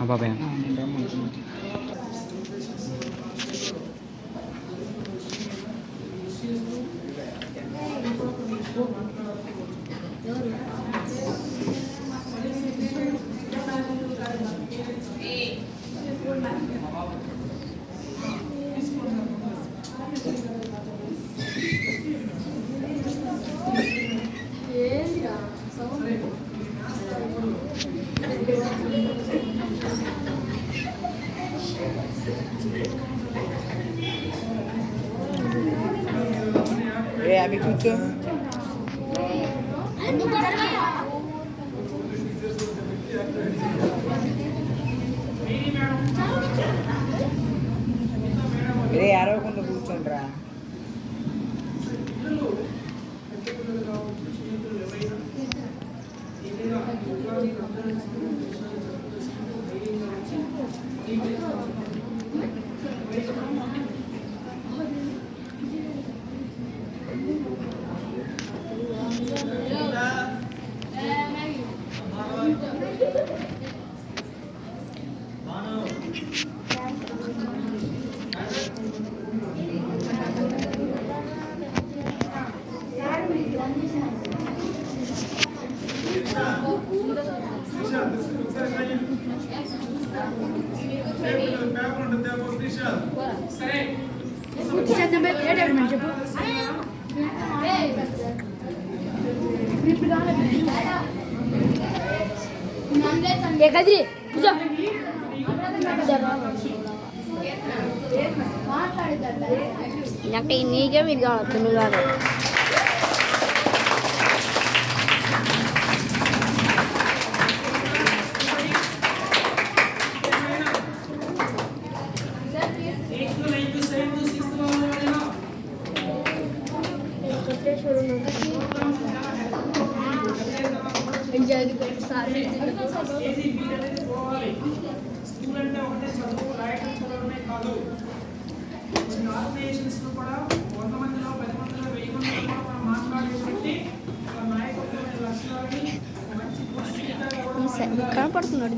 బాబాయ్ అవి కూర్చో అరవకుండా కూర్చోండిరా. నాకు నీకే మీరు కావచ్చు నువ్వు కాదు. కనపడుతున్నాడు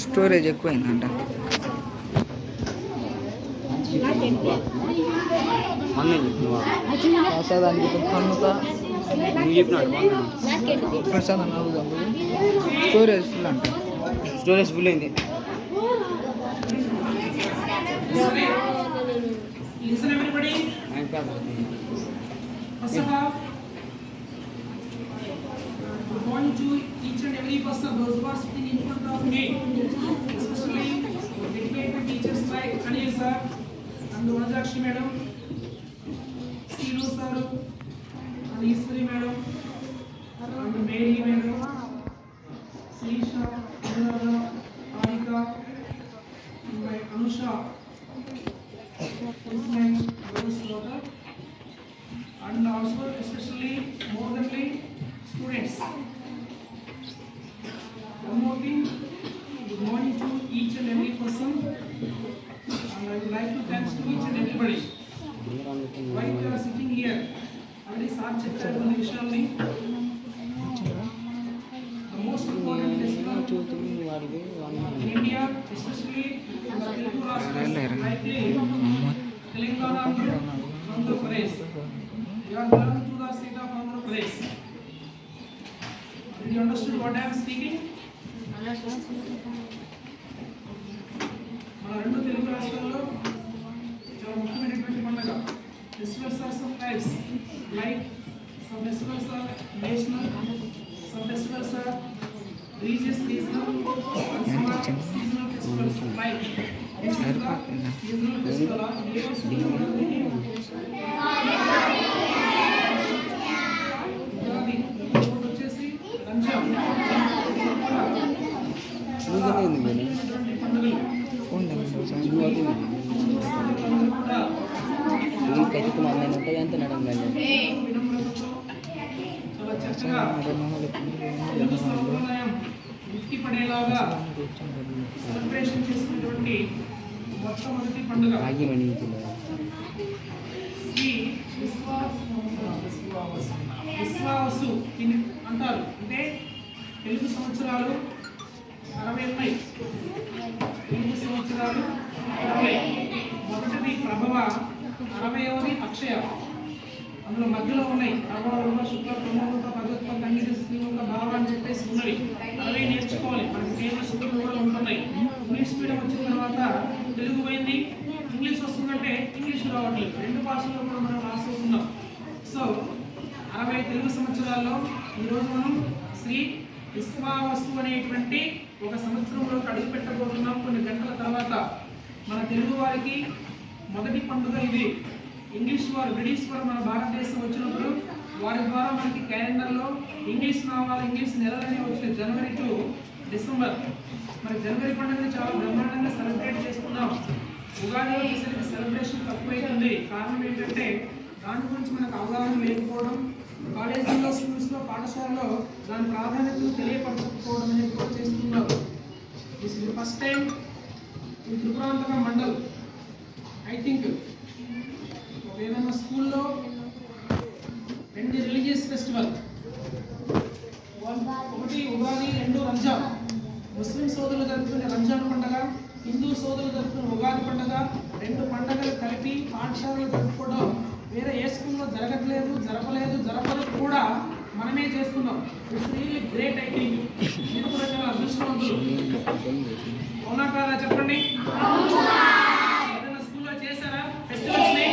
స్టోరేజ్ ఎక్కువైందంట. ప్రసాదానికి ప్రసాదం స్టోరేజ్ ఫుల్ అంట. స్టోరేజ్ ఫుల్ అయింది. First of all, good morning to each and every person, those who are sitting in front of me, especially dedicated teachers like Anil sir and Vanajakshi madam, Sinu sir and Iswari madam and Mary madam, Srisha, Anuradha, Arika, and my Anusha, is my brother's daughter. And also especially more than students. One more thing, good morning to each and every person, and I would like to thank to each and everybody. While you are sitting here, already sir చెప్పారు కొన్ని విషయాల్ని. The most important festival in India, especially in the Telugu రాష్ట్రాలు like Telangana and Andhra Pradesh. You are belonging to the state of Andhra Pradesh. Did you understood what I am speaking? మన రెండు తెలుగు రాష్ట్రాల్లో చాలా ముఖ్యమైనటువంటి పండుగ. Festivals are some types, like some festivals are national, some festivals are religious, seasonal, and some are seasonal festivals like seasonal festival are celebration చేసుకునేటువంటి మొట్టమొదటి పండుగ. శ్రీ విశ్వావసు అంటారు. అంటే తెలుగు సంవత్సరాలు 60 ఉన్నాయి. తెలుగు సంవత్సరాలు 60. మొదటిది ప్రభవ, 60వది అక్షయ. అందులో మధ్యలో ఉన్నాయి ప్రభవ, శుక్ల, బ్రహ్మముఖ, భగవత్వ, కంగిత, శ్రీముఖ, భావ అని చెప్పేసి ఉన్నవి. 60 నేర్చుకోవాలి. మనకి కేవలం శుక్రులు కూడా ఉంటున్నాయి. ఇంగ్లీష్ మీడియం వచ్చిన తర్వాత తెలుగు పోయింది, ఇంగ్లీష్ వస్తుందంటే ఇంగ్లీష్ రావట్లేదు. రెండు భాషల్లో కూడా మనం రాసుకుంటున్నాం. సో 60 తెలుగు సంవత్సరాల్లో ఈరోజు మనం శ్రీ విశ్వావసు అనేటువంటి ఒక సంవత్సరంలోకి అడుగు పెట్టబోతున్నాం. కొన్ని గంటల తర్వాత మన తెలుగు వారికి మొదటి పండుగ ఇది. ఇంగ్లీష్ వారు, బ్రిటిష్ వారు మన భారతదేశం వచ్చినప్పుడు వారి ద్వారా మనకి క్యాలెండర్లో ఇంగ్లీష్ నామాలు, ఇంగ్లీష్ నెలలని వచ్చిన జనవరి టు డిసెంబర్. మరి జనవరి పండుగని చాలా బ్రహ్మాండంగా సెలబ్రేట్ చేసుకున్నాం. ఉగాది వచ్చేసరికి సెలబ్రేషన్ తక్కువైతుంది. కారణం ఏంటంటే దాని గురించి మనకు అవగాహన లేకపోవడం, కాలేజీల్లో, స్కూల్స్లో, పాఠశాలలో దాని ప్రాధాన్యతను తెలియపరచకపోవడం అనేది కూడా చేస్తున్నారు. This is the first time ఈ త్రిపురాంతక మండల్. ఐ థింక్ ఏదైనా స్కూల్లో 2 రిలీజియస్ ఫెస్టివల్, ఒకటి ఉగాది, 2 రంజాన్. ముస్లిం సోదరులు జరుపుకునే రంజాన్ పండుగ, హిందూ సోదరులు జరుపుకునే ఉగాది పండుగ, 2 పండుగలు కలిపి పాఠశాలలో జరుపుకోవడం వేరే ఏ స్కూల్లో జరగట్లేదు, జరపదు కూడా మనమే చేస్తున్నాం. It's really great. I think మీరు కూడా చాలా అదృష్టవంతులు. అవునా కాదా చెప్పండి. ఏదైనా స్కూల్లో చేశారా ఫెస్టివల్స్ ని?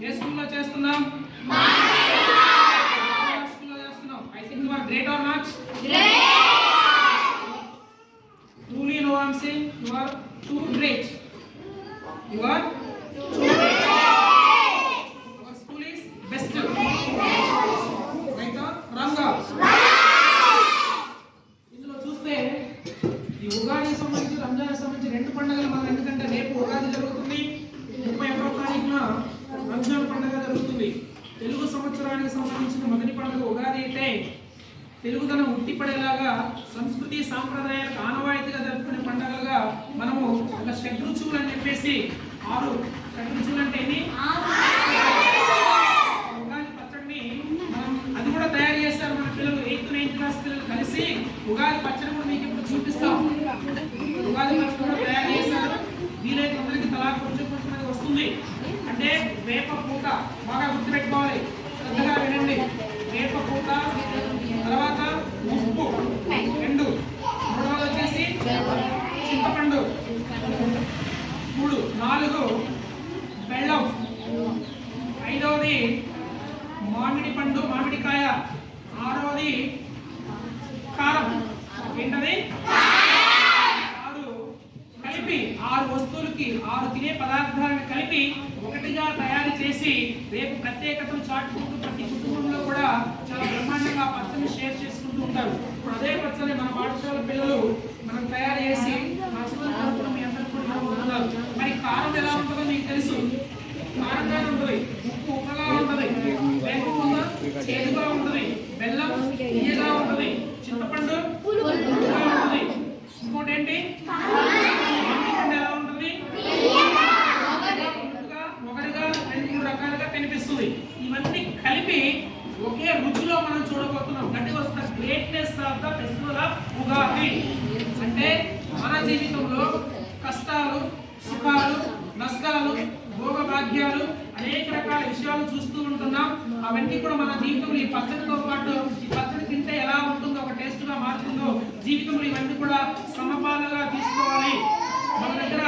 ఏ స్కూల్లో చేస్తున్నాం? స్కూల్లో చేస్తున్నాం. I think you are great or not? Truly no, I'm saying you are too great. You are too great. Our school is best. Right or wrong? ఇందులో చూస్తే ఈ ఉగాది సంబంధించి, రంజాన్ సంబంధించి 2 పండుగలు మనం, ఎందుకంటే రేపు ఉగాది జరుగుతుంది, 31వ తారీఖున రంజాన్ పండుగ జరుగుతుంది. తెలుగు సంవత్సరానికి సంబంధించిన మొదటి పండుగ ఉగాది అయితే తెలుగుదనం ఉట్టిపడేలాగా సంస్కృతి సాంప్రదాయాలకు ఆనవాయితీగా జరుపుకునే పండుగలుగా మనము ఒక షడ్రుచులు అని చెప్పేసి 6 షడ్రుచులు అంటే ఎన్ని? ఉగాది పచ్చడిని మనం అది కూడా తయారు చేస్తారు మన పిల్లలు. 8th 9th క్లాస్ పిల్లలు కలిసి ఉగాది పచ్చడి కూడా మీకు ఇప్పుడు చూపిస్తాం. ఉగాది పచ్చడి కూడా తయారు చేశారు. వీలైతే అందరికి తలా కొంచెం అది వస్తుంది. అంటే వేప పూత బాగా గుర్తుపెట్టుకోవాలి, శ్రద్ధగా వినండి. వేప పూత, తర్వాత ఉప్పు 2, మూడవది వచ్చేసి చింతపండు 3, 4 బెల్లం, 5వది మామిడి పండు, మామిడికాయ, 6వది కారం. ఏంటది? 6 కలిపి 6 వస్తువులకి 6 తినే పదార్థాలను కలిపి ఒకటిగా తయారు చేసి రేపు ప్రత్యేకతను చాటుకుంటూ ప్రతి కుటుంబంలో కూడా చాలా బ్రహ్మాండంగా పచ్చని షేర్ చేసుకుంటూ ఉంటారు. ఇప్పుడు అదే పచ్చని మన పాఠశాల పిల్లలు మనం తయారు చేసి మా స్కూల్ తరఫున మీ అందరూ కూడా ఇవ్వబోతున్నారు. మరి కారం ఎలా ఉంటుందో మీకు తెలుసు. కారంగానే ఉంటుంది, ఉప్పు ఉప్పగా ఉంటుంది, వేప పూత చేదుగా ఉంటుంది, బెల్లం తీయగా ఉంటుంది, చింతపండు పుల్లగా ఉంటుంది. ఇంకోటి ఏంటి? మామిడిపండు ఎలా ఉంటుంది? ఒకటిగా 2-3 రకాలుగా కనిపిస్తుంది. ఇవన్నీ కలిపి ఒకే రుచిలో మనం చూడబోతున్నాం. That was the greatness of the festival of Ugadi. అంటే మన జీవితంలో కష్టాలు, సుఖాలు, నష్టాలు, భోగభాగ్యాలు, అనేక రకాల విషయాలు చూస్తూ ఉంటున్నాం. అవన్నీ కూడా మన జీవితంలో ఈ పచ్చడితో పాటు, ఈ పచ్చడి తింటే ఎలా ఉంటుందో, ఒక టేస్ట్ గా మారుతుందో, జీవితంలో ఇవన్నీ కూడా సమపాలుగా తీసుకోవాలి. మన దగ్గర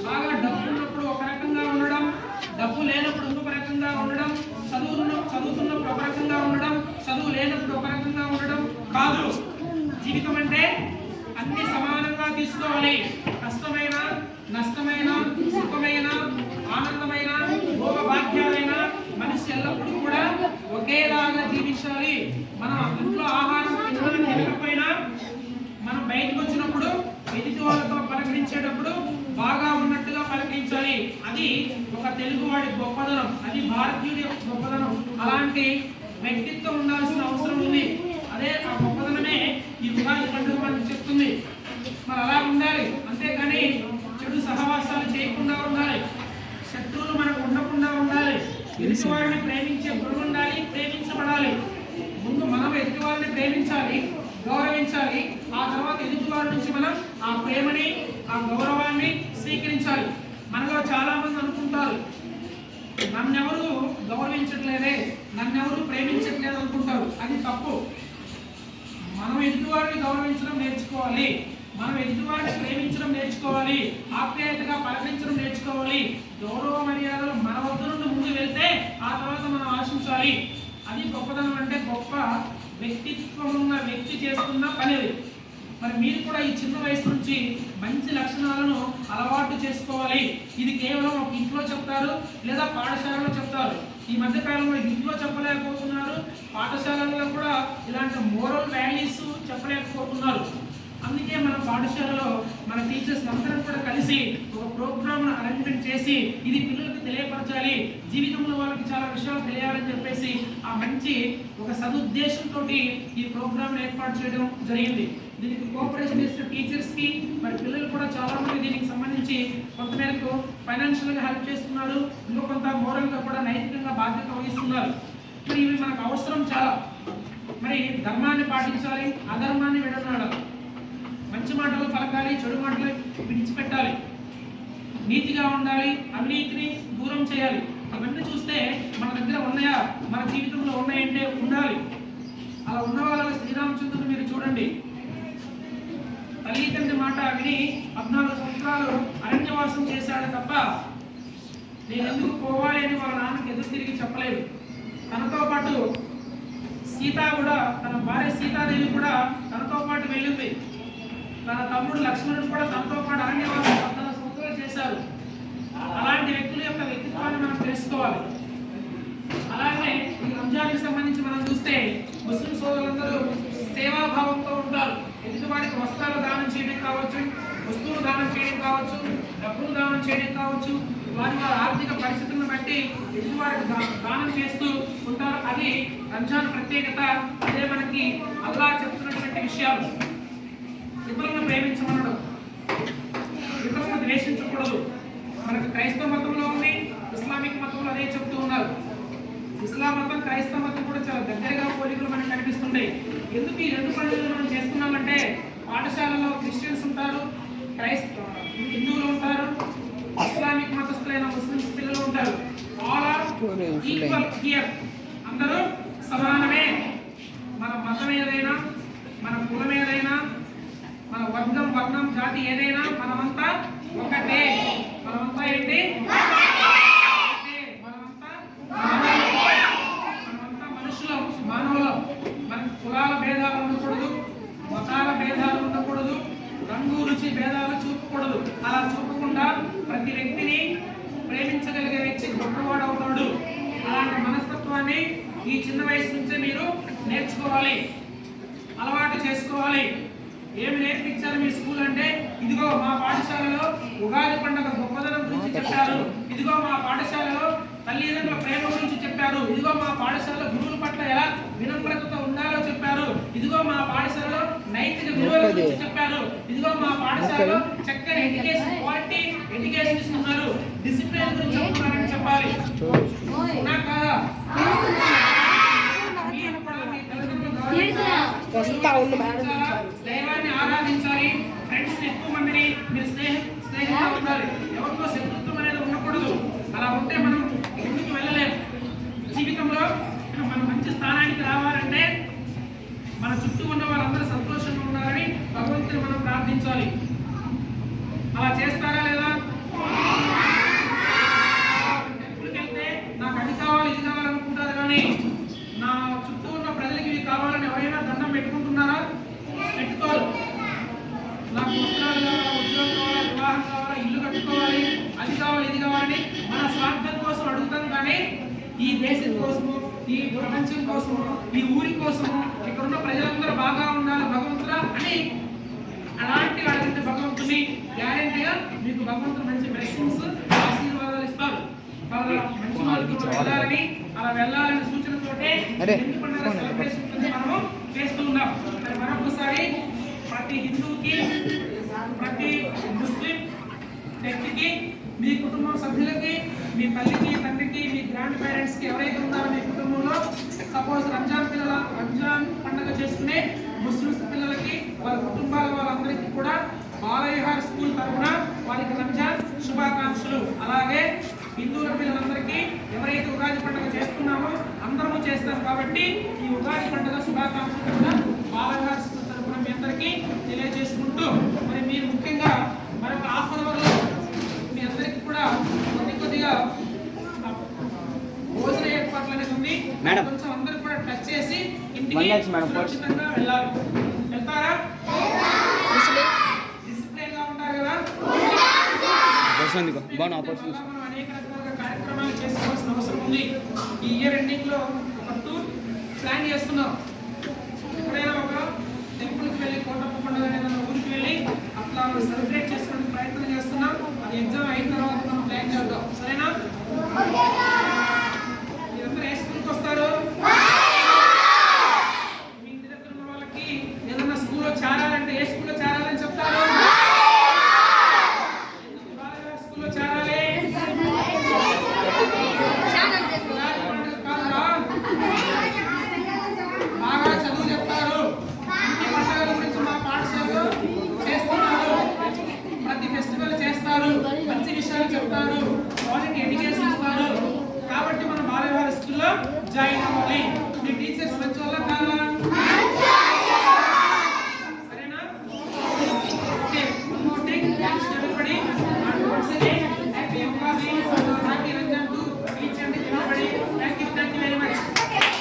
బాగా డబ్బు ఉన్నప్పుడు ఒక రకంగా ఉండడం, డబ్బు లేనప్పుడు ఇంకొక రకంగా ఉండడం, చదువుతున్నప్పుడు ఒక రకంగా ఉండడం, చదువు లేనప్పుడు ఒక రకంగా ఉండడం కాదు. జీవితం అంటే అన్ని సమానంగా తీసుకోవాలి. కష్టమైన, నష్టమైన, సుఖమైన, ఆనందమైన, భోగభాగ్యాలైన మనిషి ఎల్లప్పుడూ కూడా ఒకేలాగా జీవించాలి. మన ఇంట్లో ఆహారం తినకపోయినా మనం బయటకు వచ్చినప్పుడు ఎదుటి వాళ్ళతో పలకరించేటప్పుడు బాగా ఉన్నట్టుగా పలకరించాలి. అది ఒక తెలుగువాడి గొప్పదనం, అది భారతీయుడి యొక్క గొప్పదనం. అలాంటి వ్యక్తిత్వం ఉండాల్సిన అవసరం ఉంది. అదే ఆ గొప్పదనమే ఈ ఉగాది పండుగ మనకు చెప్తుంది. మరి అలా ఉండాలి, అంతేగాని చెడు సహవాసాలు చేయకుండా ఉండాలి. ఏమని ఆ గౌరవాన్ని స్వీకరించాలి. మనలో చాలా మంది అనుకుంటారు, నన్నెవరు గౌరవించట్లేదే, నన్నెవరు ప్రేమించట్లేదు అనుకుంటారు. అది తప్పు. మనం ఎదుటివారిని గౌరవించడం నేర్చుకోవాలి, మనం ఎదుటివారిని ప్రేమించడం నేర్చుకోవాలి, ఆప్యాయతగా పలకరించడం నేర్చుకోవాలి. గౌరవ మర్యాదలు మన వద్ద నుండి ముందు వెళ్తే ఆ తర్వాత మనం ఆశించాలి. అది గొప్పదనం. అంటే గొప్ప వ్యక్తిత్వం ఉన్న వ్యక్తి చేస్తున్న పని అది. మరి మీరు కూడా ఈ చిన్న వయసు నుంచి మంచి లక్షణాలను అలవాటు చేసుకోవాలి. ఇది కేవలం ఒక ఇంట్లో చెప్తారు లేదా పాఠశాలలో చెప్తారు. ఈ మధ్య కాలంలో ఇంట్లో చెప్పలేకపోతున్నారు, పాఠశాలలో కూడా ఇలాంటి మోరల్ వాల్యూస్ చెప్పలేకపోతున్నారు. అందుకే మన పాఠశాలలో మన టీచర్స్ అందరం కూడా కలిసి ఒక ప్రోగ్రామ్ను అరేంజ్మెంట్ చేసి ఇది పిల్లలకు తెలియపరచాలి, జీవితంలో వాళ్ళకి చాలా విషయాలు తెలియాలని చెప్పేసి ఆ మంచి ఒక సదుద్దేశంతో ఈ ప్రోగ్రామ్ను ఏర్పాటు చేయడం జరిగింది. దీనికి కోఆపరేషన్ చేసిన టీచర్స్కి మరి పిల్లలు కూడా చాలా మంది దీనికి సంబంధించి కొంతమేరకు ఫైనాన్షియల్గా హెల్ప్ చేస్తున్నారు, ఇంకో కొంత మోరల్గా కూడా నైతికంగా బాధ్యత వహిస్తున్నారు. మరి ఇవి మనకు అవసరం చాలా. మరి ధర్మాన్ని పాటించాలి, అధర్మాన్ని విడనాడాలి, మంచి మాటలు పలకాలి, చెడు మాటలు విడిచిపెట్టాలి, నీతిగా ఉండాలి, అవినీతిని దూరం చేయాలి. ఇవన్నీ చూస్తే మన దగ్గర ఉన్నాయా, మన జీవితంలో ఉన్నాయంటే ఉండాలి. అలా ఉన్న వాళ్ళ శ్రీరామచంద్రుడు మీరు చూడండి, తల్లి తండ్రి మాట విని 14 సంవత్సరాలు అరణ్యవాసం చేశాడు తప్ప నేను ఎందుకు పోవాలి అని వాళ్ళ నాన్నకి ఎదురు తిరిగి చెప్పలేదు. తనతో పాటు సీత కూడా, తన భార్య సీతాదేవి కూడా తనతో పాటు వెళ్ళింది. తన తమ్ముడు లక్ష్మణుడు కూడా తనతో పాటు అరణ్యవాసం 14 సంవత్సరాలు చేశారు. అలాంటి వ్యక్తుల యొక్క వ్యక్తిత్వాన్ని మనం తెలుసుకోవాలి. అలాగే ఈ రంజాన్కి సంబంధించి మనం చూస్తే ముస్లిం సోదరులందరూ సేవాభావంతో ఉంటారు. ఎదుటివాడికి వస్త్రాలు దానం చేయడం కావచ్చు, వస్తువులు దానం చేయడం కావచ్చు, డబ్బులు దానం చేయడం కావచ్చు, వారి ఆర్థిక పరిస్థితులను బట్టి ఎదుటివారికి దానం చేస్తూ ఉంటారు. అది రంజాన్ ప్రత్యేకత. అదే మనకి అల్లాహ్ చెప్తున్నటువంటి విషయాలు. ఇతరులను ప్రేమించమనడం, ఇతరులను ద్వేషించకూడదు. మనకు క్రైస్తవ మతంలో ఉంది, ఇస్లామిక్ మతంలో అదే చెప్తూ ఉన్నారు. ఇస్లాం మతం, క్రైస్తవ మతం కూడా చాలా దగ్గరగా పోలికలు మనకు కనిపిస్తుంటాయి. ఎందుకు ఈ రెండు పండుగలు మనం చేస్తున్నామంటే పాఠశాలలో క్రిస్టియన్స్ ఉంటారు, హిందువులు ఉంటారు, ఇస్లామిక్ మతస్థులైన ముస్లిమ్స్ పిల్లలు ఉంటారు. All are equal here. అందరూ సమానమే. మన మతం ఏదైనా, మన కులం ఏదైనా, మన వర్గం, వర్ణం, జాతి ఏదైనా మనమంతా ఒకటే. మనమంతా ఏంటి? మనమంతా మనుషులం, మానవులం. మనకు కులాల భేదాలు ఉండకూడదు, మతాల భేదాలు ఉండకూడదు, రంగు రుచి భేదాలు చూపకూడదు. అలా చూపకుండా ప్రతి వ్యక్తిని ప్రేమించగలిగే వ్యక్తి గొప్పవాడు అవుతాడు. అలాంటి మనస్తత్వాన్ని ఈ చిన్న వయసు నుంచే మీరు నేర్చుకోవాలి, అలవాటు చేసుకోవాలి. ఏమి నేర్పించారు మీ స్కూల్ అంటే, ఇదిగో మా పాఠశాలలో ఉగాది పండుగ గొప్పదనం గురించి చెప్పారు, ఇదిగో మా పాఠశాలలో తల్లిదండ్రుల ప్రేమ గురించి చెప్పారు, ఇదిగో మా పాఠశాలలో గురువుల పట్ల ఎలా వినమ్రతతో ఉండాలో చెప్పారు, ఇదిగో మా పాఠశాలలో నైతిక విలువల గురించి చెప్పారు, ఇదిగో మా పాఠశాలలో చక్కని ఎడ్యుకేషన్, క్వాలిటీ ఎడ్యుకేషన్ ఇస్తున్నారు, డిసిప్లిన్ గురించి చెప్తున్నారని చెప్పాలి. కాదా? దైవాన్ని ఆరాధించాలి, ఫ్రెండ్స్ ఎక్కువ మందిని మీరు స్నేహితులుగా ఉండాలి. ఎవరితో శత్రుత్వం అనేది ఉండకూడదు. అలా ఉంటే మనం ముందుకు వెళ్ళలేము. జీవితంలో మనం మంచి స్థానానికి రావాలంటే మన చుట్టూ ఉన్న వాళ్ళందరూ సంతోషంగా ఉండాలని భగవంతుని మనం ప్రార్థించాలి. అలా చేస్తారా లేదా? టెంపుల్కి వెళ్తే నాకు అది కావాలి, ఇది కావాలనుకుంటారు, కానీ నా చుట్టూ ఉన్న ప్రజలకి ఇవి కావాలని ఎవరైనా దండం పెట్టుకుంటున్నారా? పెట్టుకోవాలి. నాకు వస్త్రాలు కావాలా, ఉద్యోగం కావాలా, వివాహం కావాలా, ఇల్లు కట్టుకోవాలి, అది కావాలి, ఇది కావాలని మన స్వార్థం కోసం అడుగుతాం. కానీ ఈ దేశం కోసము, ఈ ప్రపంచం కోసము, ఈ ఊరి కోసము, ఇక్కడున్న ప్రజలందరూ బాగా ఉండాలి భగవంతుడా అని అలాంటి అడిగితే భగవంతుని గ్యారెంటీగా మీకు భగవంతుడు మంచి బ్లెస్సింగ్స్, ఆశీర్వాదాలు ఇస్తారు. మంచి మార్గంలో వెళ్ళాలని, అలా వెళ్ళాలని సూచనతోటే సెలబ్రేషన్ మనము చేస్తూ ఉన్నాం. మరొకసారి ప్రతి హిందూకి, ప్రతి ముస్లిం వ్యక్తికి, మీ కుటుంబం సభ్యులకి, మీ తల్లికి, తండ్రికి, మీ గ్రాండ్ పేరెంట్స్కి ఎవరైతే ఉన్నారో మీ కుటుంబంలో, సపోజ్ రంజాన్ పండుగ చేసుకునే ముస్లిమ్స్ పిల్లలకి, వాళ్ళ కుటుంబాల వాళ్ళందరికీ కూడా బాలవిహార్ స్కూల్ తరఫున వారికి రంజాన్ శుభాకాంక్షలు. అలాగే హిందువుల పిల్లలందరికీ ఎవరైతే ఉగాది పండుగ చేస్తున్నామో అందరము చేస్తాం కాబట్టి ఈ ఉగాది పండుగ శుభాకాంక్షలు కూడా బాలవిహార్ స్కూల్ తరఫున మీ అందరికీ తెలియజేసుకుంటూ, మరి మీరు ముఖ్యంగా మరొక హాఫ్ అన్ అవర్లో మీ అందరికీ కూడా కొద్దిగా భోజన ఏర్పాట్లు అనేది ఉంది. కొంచెం అందరూ కూడా టచ్ చేసి ఇంటికి సురక్షితంగా వెళ్ళాలి. వెళ్తారా? డిసిప్లిన్ గా ఉంటారు కదా. మనం అనేక రకాలుగా కార్యక్రమాలు చేసుకోవాల్సిన అవసరం ఉంది. ఈ ఇయర్ ఎండింగ్ లో ఒక టూర్ ప్లాన్ చేస్తున్నాం. ఎక్కడైనా ఒక టెంపుల్కి వెళ్ళి కోటప్ప పండుగ ఏదైనా ఊరికి వెళ్ళి అట్లా సెలబ్రేట్ చేసుకోవడానికి ప్రయత్నం చేస్తున్నాం. అది ఎగ్జామ్ అయిన తర్వాత మనం ప్లాన్ చేద్దాం. సరేనా? మీరందరూ ఏ స్కూల్కి వస్తారు? మీ ఇంటి దగ్గర ఉన్న వాళ్ళకి ఏదైనా స్కూల్లో చేరాలంటే ఏ స్కూల్లో చేరాలని చెప్తారు? స్కూల్లో చేరాలి. బాగా చదువు చెప్తారు. అన్ని పండుగల గురించి మా పాఠశాలలో చేస్తున్నారు. ప్రతి ఫెస్టివల్ చేస్తారు. మంచి విషయాలు చెప్తారు. వాళ్ళకి ఎడ్యుకేషన్ ఇస్తారు. కాబట్టి మనం బాలవిహార్ స్కూల్లో జాయిన్ అవ్వాలి.